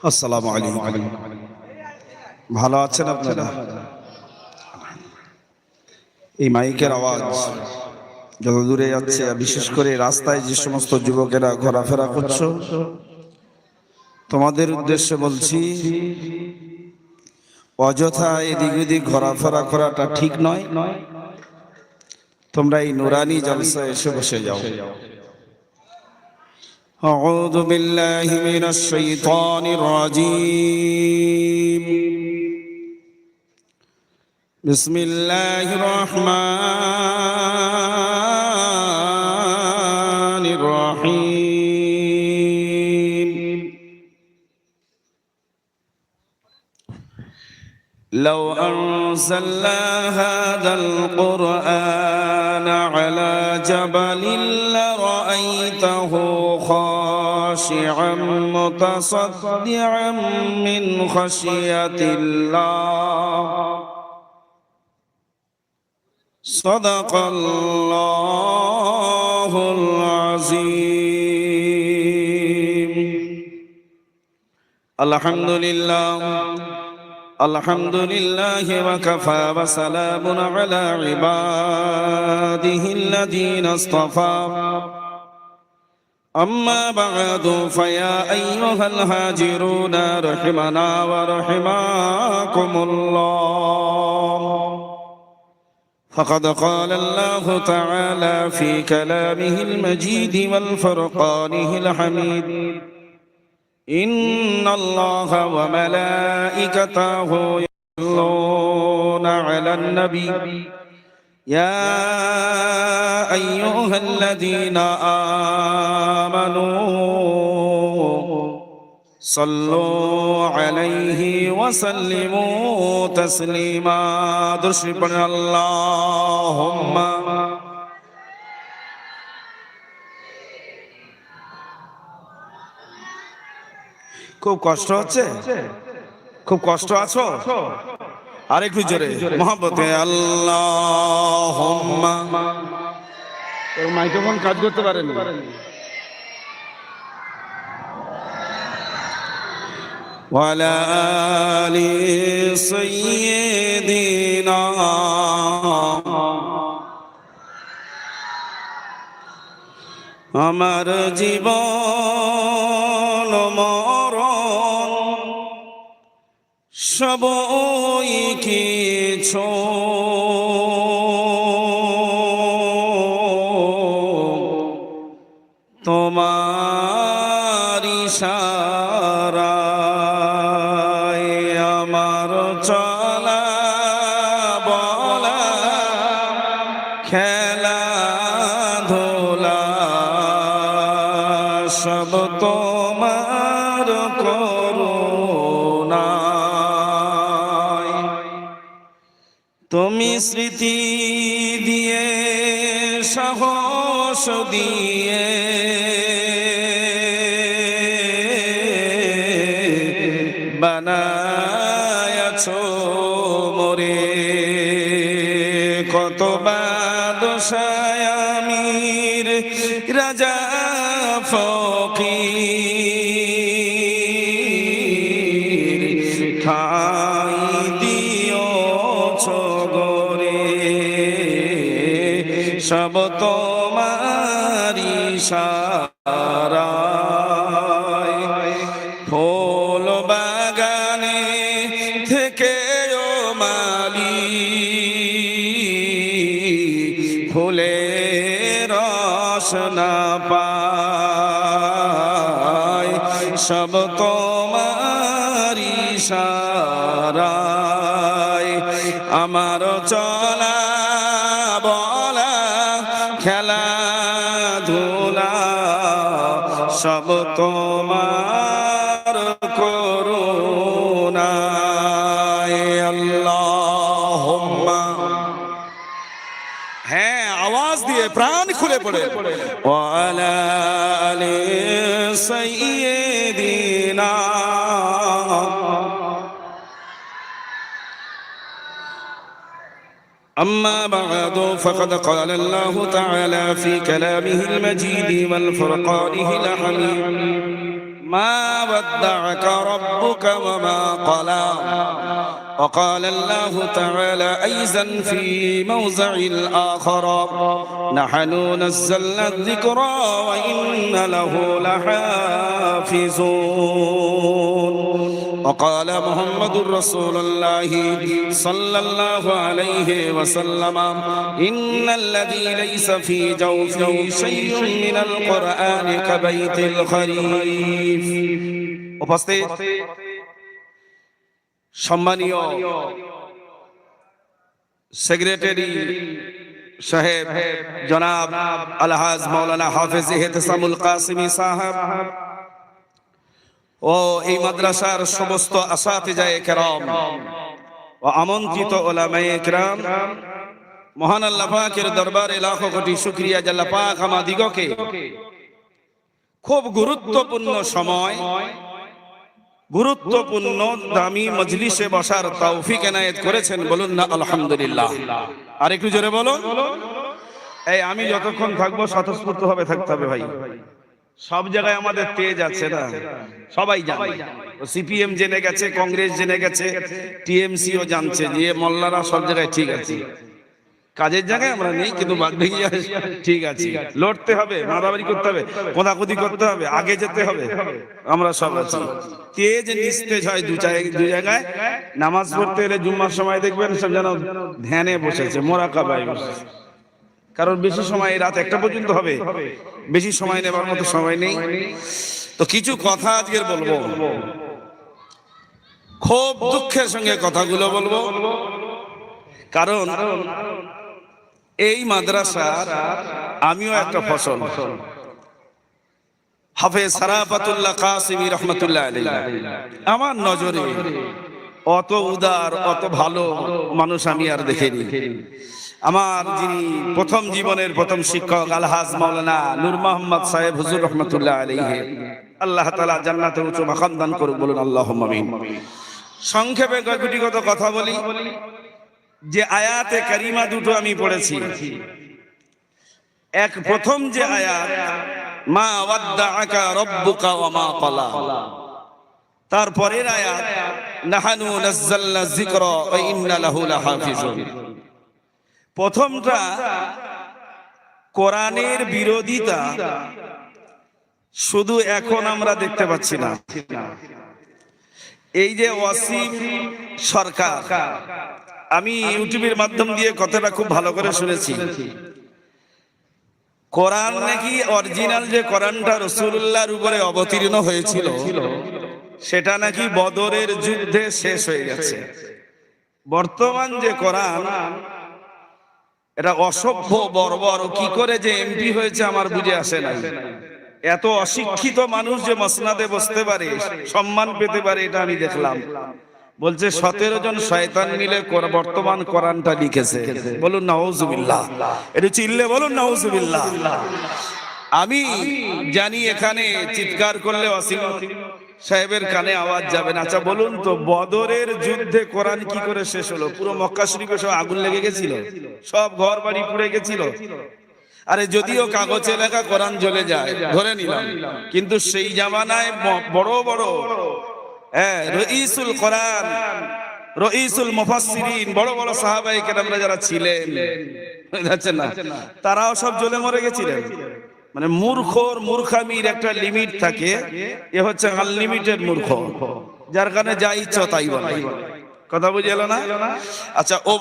আসসালামু আলাইকুম। ভালো আছেন আপনারা? এই মাইকের আওয়াজ যত দূরে যাচ্ছে, বিশেষ করে রাস্তায় যে সমস্ত যুবকেরা ঘোরাফেরা করছো, তোমাদের উদ্দেশ্যে বলছি, অযথা এদিক ওদিক ঘোরাফেরা করাটা ঠিক নয়। তোমরা এই নুরানি জলসায় এসে বসে যাও। আউযু বিল্লাহি মিনাশ শাইতানির রাজীম। বিসমিল্লাহির রহমানির রহিম। لو أنزلنا هذا القرآن على جبل لرأيته خاشعا متصدعا من خشية الله صدق الله العظيم. الحمد لله الحمد لله وكفى وسلام على عباده الذين اصطفى. أما بعد فيا أيها الهاجرون رحمنا ورحمكم الله. فقد قال الله تعالى في كلامه المجيد والفرقانه الحميد: إن الله وملائكته يصلون على النبي يا أيها الذين آمنوا صلوا عليه وسلموا تسليما. درشبنا اللهم খুব কষ্ট হচ্ছে, খুব কষ্ট আছো, আর একটু জোরে মহব্বতে আল্লাহুম্মা। মাইক্রোফোন কাজ করতে পারেন ওয়ালা আলি সাইয়্যিদিনা। আমার জীবন মরণ সবই কিছু তোমার ইশারায়, আমার চলা বলা খেলা ধোলা সব তোমার করুণায়। তুমি স্মৃতি দিয়ে সাহস দিয়ে বানায়াছো মোরে, কত বাদশাহ আমির রাজা ফকির খাই দিওছ গোরে, সব তোমার ইশারায়। ফুল বাগানে থেকে ও মালি ফুলের রস না পায়, সব তোমার ইশারায়। আমার চলা বলা খেলা ধুলা সব তোমার করুণায়। আল্লাহুম্মা, হ্যাঁ আওয়াজ দিয়ে প্রাণ খুলে পড়ে ওয়ালা আলি সাইয়্যিদিনা। أما بعد فقد قال الله تعالى في كلامه المجيد والفرقانه الحميد: মা ওয়াদ্দাআকা রাব্বুকা ওয়া মা ক্বালা وقال الله تعالى أيضا في موضع آخر نحن نزلنا الذكر وإنا له لحافظون وقال محمد رسول الله صلى الله عليه وسلم إن الذي ليس في جوفه شيء من القرآن كبيت الخريف উপস্থিত সম্মানীয় সেক্রেটারি সাহেব জনাব আলহাজ মাওলানা হাফেজ ইহতিসামুল কাসিমি সাহেব ও এই মাদ্রাসার সমস্ত আসাতিজায়ে কেরাম ও আমন্ত্রিত উলামায়ে কেরাম, মহান আল্লাহ পাকের দরবারে লাখ কোটি শুকরিয়া যে আল্লাহ পাক আমাদিগকে খুব গুরুত্বপূর্ণ সময়, গুরুত্বপূর্ণ দামি মজলিসে বসার তৌফিক এনায়েত করেছেন। বলুন না আলহামদুলিল্লাহ। আর একটু জোরে বলুন। এই আমি যতক্ষণ থাকবো স্বতঃস্ফূর্ত ভাবে থাকতে হবে ভাই। সব জায়গায় আমাদের তেজ আছে না, সবাই জানে। সিপিএম জেনে গেছে, কংগ্রেস জেনে গেছে, টিএমসিও জানছে যে মোল্লারা সব জায়গায় ঠিক আছে। কাজের জায়গায় আমরা নেই, কিন্তু বাদ ভেঙে ঠিক আছে। লড়তে হবে, মারামারি করতে হবে, কোদাকুদি করতে হবে, আগে যেতে হবে, আমরা সব আছি। তেজ নিস্তেজ হয় দু জায়গায়। নামাজ পড়তে এলে জুম্মার সময় দেখবেন সব যেন ধ্যানে বসেছে, মোরাকাবায় বসেছে। কারণ বেশি সময় রাত 1টা পর্যন্ত হবে, বেশি সময় নেবার মতো সময় নেই। তো কিছু কথা আজকের বলবো, খুব দুঃখের সঙ্গে কথাগুলো বলবো। কারণ এই মাদ্রাসার আমিও একটা ফসল। হাফেজ সারাফাতুল্লাহ কাসিমি রহমাতুল্লাহ আলাইহি আমার নজরে অত উদার, অত ভালো মানুষ আমি আর দেখিনি। আমার যিনি প্রথম জীবনের প্রথম শিক্ষক আলহাজ মাওলানা নূর মোহাম্মদ সাহেব হুজুর রহমাতুল্লাহ আলাইহি, আল্লাহ তাআলা জান্নাতে উচ্চ মাকাম দান করুক। বলুন আল্লাহুম্মা আমিন। সংক্ষেপে কয়েকটি কথা বলি। যে আয়াতে কারিমা দুটো আমি পড়েছি, এক প্রথম যে আয়াত মা ওয়াদ্দাআকা রাব্বুকা ওয়া মা ক্বালা, তারপরের আয়াত নাহানু নাযালনা যিকরা ওয়া ইন্না লাহু লাহাফিজুন। প্রথমটা কোরআনের বিরোধিতা শুধু এখন আমরা দেখতে পাচ্ছি না। এই যে ওয়াসিম সরকার, আমি ইউটিউবের মাধ্যম দিয়ে কথাটা খুব ভালো করে শুনেছি। কোরআন নাকি অরিজিনাল যে কোরআনটা রাসূলুল্লাহর উপরে অবতীর্ণ হয়েছিল সেটা নাকি বদরের যুদ্ধে শেষ হয়ে গেছে। বর্তমান যে কোরআন এটা অসভ্য, বর্বর। কি করে যে এমপি হয়েছে আমার বুঝে আসে না। এত অশিক্ষিত মানুষ যে মসনাদে বসতে পারে, সম্মান পেতে পারে, এটা আমি দেখলাম। বলছে 17 জন শয়তান মিলে বর্তমান কোরআনটা লিখেছে। বলুন নাউজুবিল্লাহ। এটা চিল্লে বলুন নাউজুবিল্লাহ। আমি জানি এখানে চিৎকার করলে ওয়াসিম সাহেবের কানে আওয়াজ যাবে না। আচ্ছা বলুন তো, বদরের যুদ্ধে কোরআন কি করে শেষ হলো? পুরো মক্কা শরীফে সব আগুন লেগে গেছিল, সব ঘর বাড়ি পুড়ে গেছিল। আরে যদিও কাগজে লেখা কোরআন জ্বলে যায় ধরে নিলাম, কিন্তু সেই জামানায় বড় বড় রইসুল কোরআন, রইসুল মুফাসসিরিন, বড় বড় সাহাবায়ে কেরামরা যারা ছিলেন, বুঝছেন না, তারাও সব জ্বলে মরে গেছিলেন। মানে মূর্খামির একটা লিমিট থাকে, এ হচ্ছে আনলিমিটেড মূর্খ, যার কারণে যা ইচ্ছা তাই বলে। কথা বুঝে এলো না? আচ্ছা, ও